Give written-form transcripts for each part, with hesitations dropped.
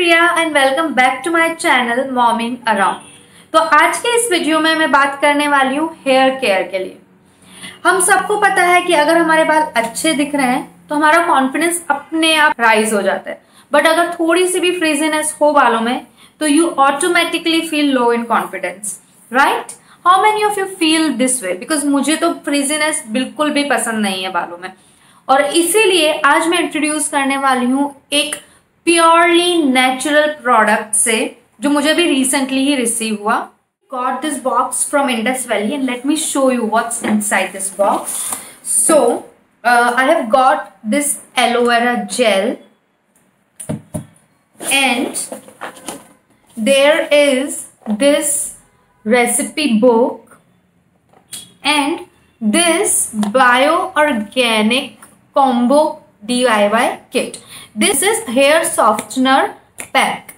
Priya and welcome back to my channel morning around. तो आज के इस वीडियो में मैं बात करने वाली हूँ हेयर केयर के लिए। हम सबको पता है कि अगर हमारे बाल अच्छे दिख रहे हैं तो हमारा कॉन्फिडेंस अपने आप राइज हो जाता है, बट अगर थोड़ी सी भी फ्रीजीनेस हो बालों में तो you automatically feel low in confidence, right? How many of you feel this way? Because मुझे तो फ्रीजीनेस बिल्कुल भी पसंद नहीं है बालों में, और इसीलिए आज मैं इंट्रोड्यूस करने वाली हूँ एक प्योरली नेचुरल प्रोडक्ट से जो मुझे भी रिसेंटली ही रिसीव हुआ। Got this box from Indus Valley and let me show you what's inside this box. So I have got this aloe vera gel and there is this recipe book and this bio-organic combo DIY kit. This is hair softener pack.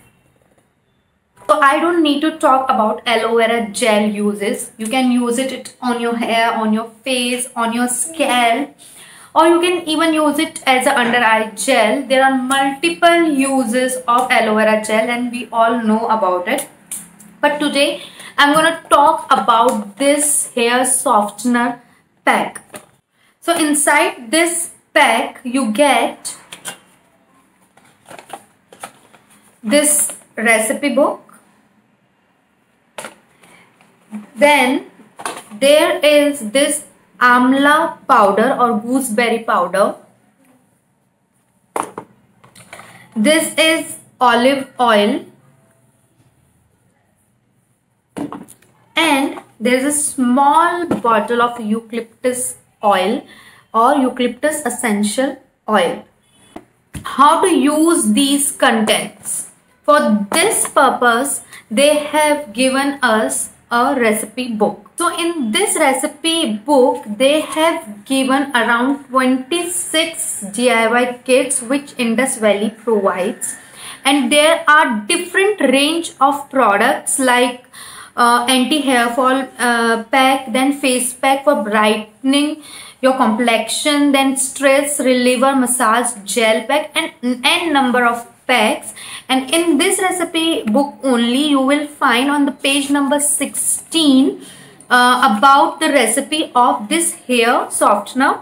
So I don't need to talk about aloe vera gel uses. You can use it on your hair, on your face, on your scalp, or you can even use it as an under eye gel. There are multiple uses of aloe vera gel and we all know about it. But today I'm going to talk about this hair softener pack. So inside this pack you get this recipe book. Then there is this amla powder or gooseberry powder. This is olive oil. And there is a small bottle of eucalyptus oil or eucalyptus essential oil. How to use these contents? For this purpose, they have given us a recipe book. So in this recipe book, they have given around 26 DIY kits which Indus Valley provides. And there are different range of products like anti-hair fall pack, then face pack for brightening your complexion, then stress reliever massage gel pack, and n number of packs. And in this recipe book only you will find on the page number 16 about the recipe of this hair softener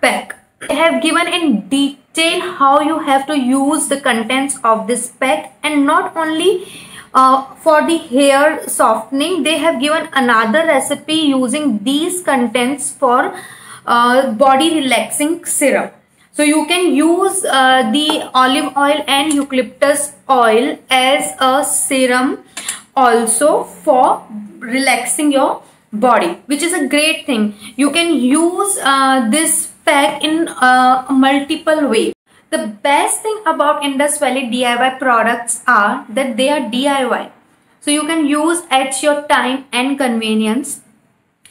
pack. They have given in detail how you have to use the contents of this pack, and not only for the hair softening, they have given another recipe using these contents for body relaxing serum. So you can use the olive oil and eucalyptus oil as a serum also for relaxing your body, which is a great thing. You can use this pack in multiple ways. The best thing about Indus Valley DIY products are that they are DIY. So you can use at your time and convenience.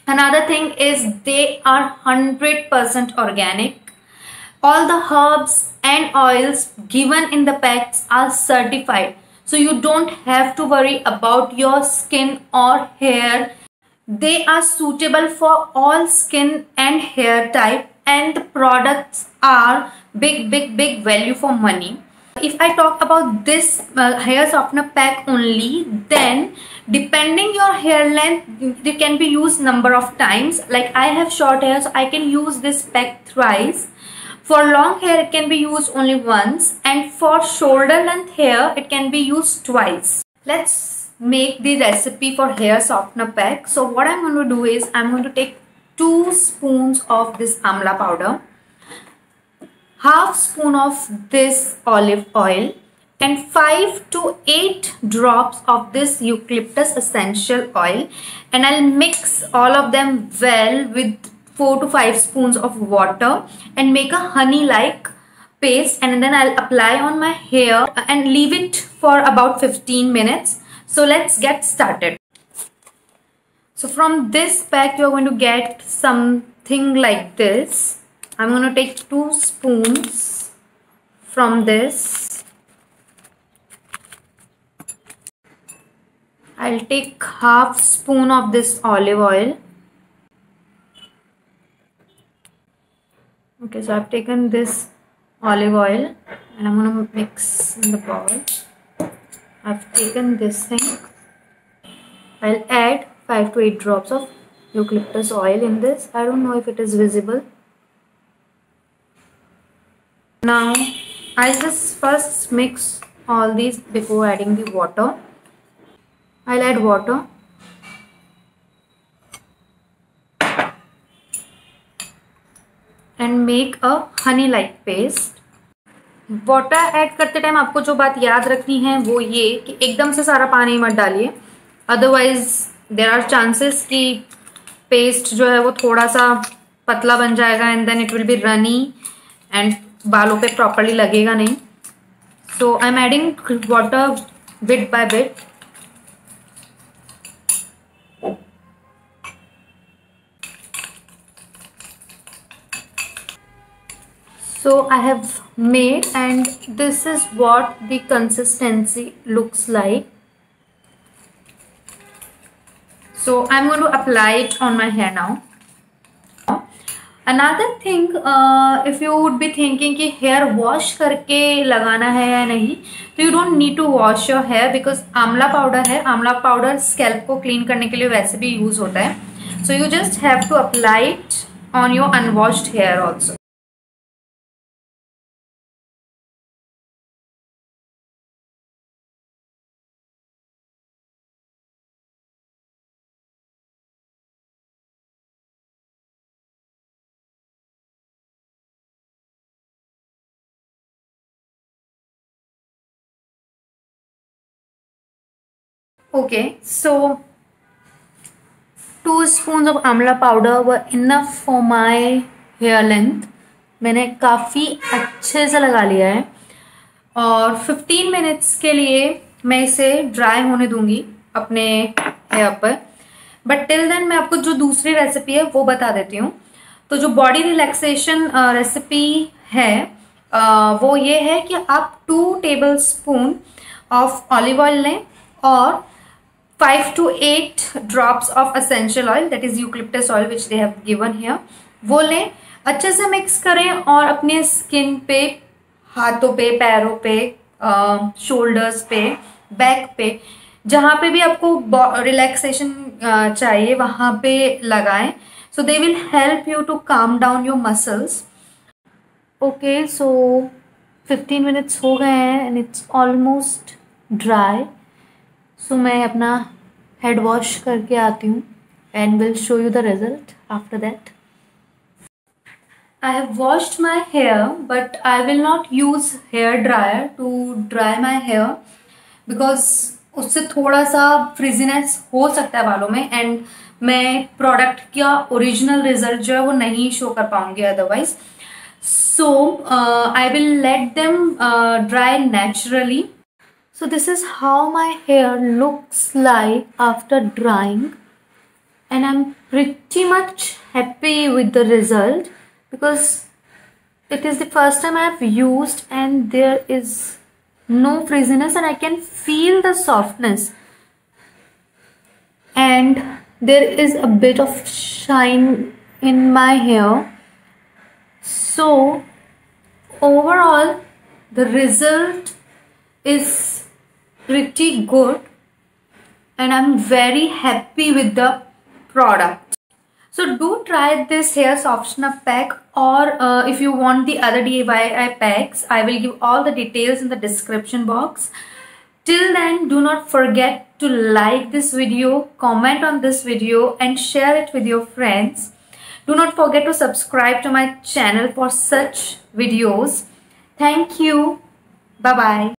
Another thing is they are 100% organic. All the herbs and oils given in the packs are certified. So you don't have to worry about your skin or hair. They are suitable for all skin and hair type, and the products are big value for money. If I talk about this hair softener pack only, then depending your hair length, it can be used number of times. Like I have short hair, so I can use this pack thrice. For long hair it can be used only once, and for shoulder length hair it can be used twice. Let's make the recipe for hair softener pack. So what I'm going to do is I'm going to take 2 spoons of this amla powder, half spoon of this olive oil, and 5 to 8 drops of this eucalyptus essential oil, and I'll mix all of them well with 4 to 5 spoons of water and make a honey like paste, and then I'll apply on my hair and leave it for about 15 minutes. So let's get started. So from this pack you're going to get something like this. I'm going to take 2 spoons from this. I'll take half spoon of this olive oil. Okay, so I've taken this olive oil and I'm going to mix in the bowl. I've taken this thing. I'll add 5 to 8 drops of eucalyptus oil in this. I don't know if it is visible. Now I'll just first mix all these before adding the water. I'll add water. And make a honey like paste. Water add करते time आपको जो बात याद रखनी है वो ये कि एकदम से सारा पानी मत डालिए, अदरवाइज देर आर चांसेस कि पेस्ट जो है वो थोड़ा सा पतला बन जाएगा and then it will be runny and बालों पे प्रॉपरली लगेगा नहीं. So I am adding water bit by bit. So I have made, and this is what the consistency looks like. So I'm going to apply it on my hair now. Another thing, if you would be thinking कि hair wash करके लगाना है या नहीं, तो you don't need to wash your hair because आंवला powder है. आंवला पाउडर स्कैल्प को क्लीन करने के लिए वैसे भी यूज होता है. So you just have to apply it on your unwashed hair also. Okay, so 2 spoons of amla powder were enough for my hair length. मैंने काफ़ी अच्छे से लगा लिया है और 15 मिनट्स के लिए मैं इसे ड्राई होने दूंगी अपने हेयर पर. बट टिल देन मैं आपको जो दूसरी रेसिपी है वो बता देती हूँ. तो जो बॉडी रिलैक्सेशन रेसिपी है वो ये है कि आप 2 table spoon of olive oil लें और 5 to 8 drops of essential oil, that is eucalyptus oil which they have given here, वो लें. अच्छे से मिक्स करें और अपने स्किन पे, हाथों पे, पैरों पे, शोल्डर्स पे, बैक पे, जहाँ पे भी आपको रिलैक्सेशन चाहिए वहाँ पे लगाएं. So they will help you to calm down your muscles. Okay, so 15 minutes हो गए हैं and it's almost dry. So मैं अपना हेड वॉश करके आती हूँ and will show you the result after that. I have washed my hair but I will not use hair dryer to dry my hair because उससे थोड़ा सा frizziness हो सकता है बालों में एंड मैं प्रोडक्ट का ओरिजिनल रिजल्ट जो है वो नहीं शो कर पाऊंगी otherwise. So I will let them dry naturally. So this is how my hair looks like after drying, and I'm pretty much happy with the result because it is the first time I have used and there is no frizziness and I can feel the softness and there is a bit of shine in my hair. So overall the result is pretty good and I'm very happy with the product. So do try this hair softener pack or if you want the other DIY packs, I will give all the details in the description box. Till then, do not forget to like this video, comment on this video and share it with your friends. Do not forget to subscribe to my channel for such videos. Thank you. Bye bye.